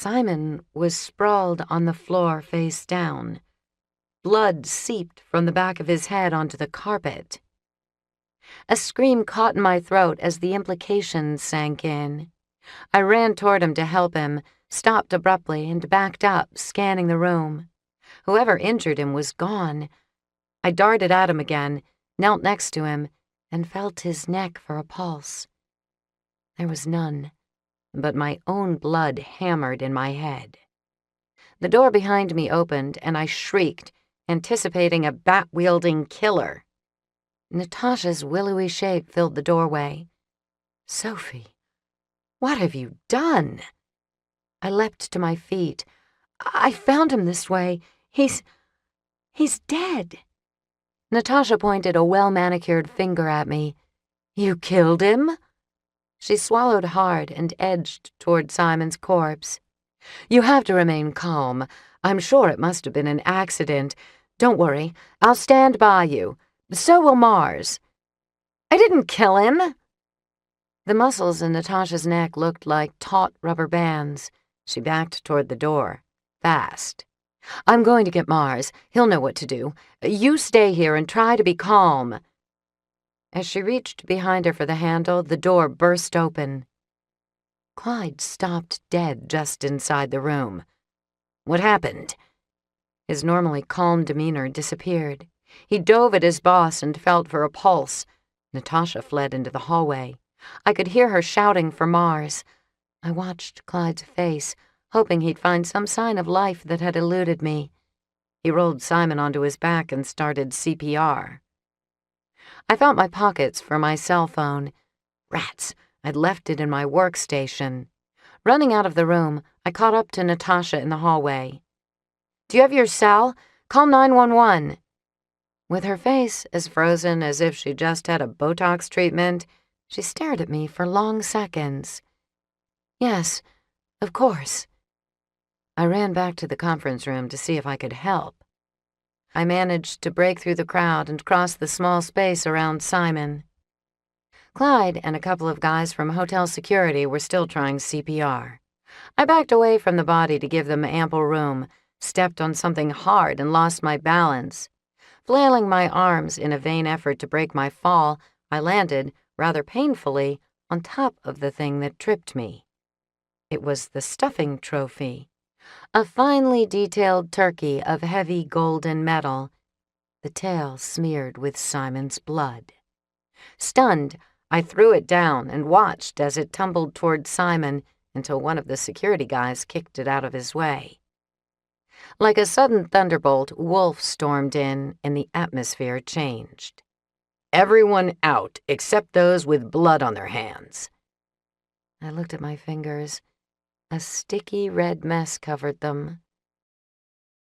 Simon was sprawled on the floor face down. Blood seeped from the back of his head onto the carpet. A scream caught in my throat as the implications sank in. I ran toward him to help him, stopped abruptly, and backed up, scanning the room. Whoever injured him was gone. I darted at him again, knelt next to him, and felt his neck for a pulse. There was none, but my own blood hammered in my head. The door behind me opened, and I shrieked, anticipating a bat-wielding killer. Natasha's willowy shape filled the doorway. "Sophie, what have you done?" I leapt to my feet. "I found him this way. He's dead." Natasha pointed a well-manicured finger at me. "You killed him?" She swallowed hard and edged toward Simon's corpse. "You have to remain calm. I'm sure it must have been an accident. Don't worry, I'll stand by you. So will Mars." "I didn't kill him." The muscles in Natasha's neck looked like taut rubber bands. She backed toward the door, fast. "I'm going to get Mars. He'll know what to do. You stay here and try to be calm." As she reached behind her for the handle, the door burst open. Clyde stopped dead just inside the room. "What happened?" His normally calm demeanor disappeared. He dove at his boss and felt for a pulse. Natasha fled into the hallway. I could hear her shouting for Mars. I watched Clyde's face, hoping he'd find some sign of life that had eluded me. He rolled Simon onto his back and started CPR. I felt my pockets for my cell phone. Rats, I'd left it in my workstation. Running out of the room, I caught up to Natasha in the hallway. "Do you have your cell? Call 911. With her face as frozen as if she just had a Botox treatment, she stared at me for long seconds. "Yes, of course." I ran back to the conference room to see if I could help. I managed to break through the crowd and cross the small space around Simon. Clyde and a couple of guys from hotel security were still trying CPR. I backed away from the body to give them ample room, stepped on something hard and lost my balance. Flailing my arms in a vain effort to break my fall, I landed, rather painfully, on top of the thing that tripped me. It was the stuffing trophy, a finely detailed turkey of heavy golden metal, the tail smeared with Simon's blood. Stunned, I threw it down and watched as it tumbled toward Simon until one of the security guys kicked it out of his way. Like a sudden thunderbolt, Wolf stormed in, and the atmosphere changed. "Everyone out, except those with blood on their hands." I looked at my fingers. A sticky red mess covered them.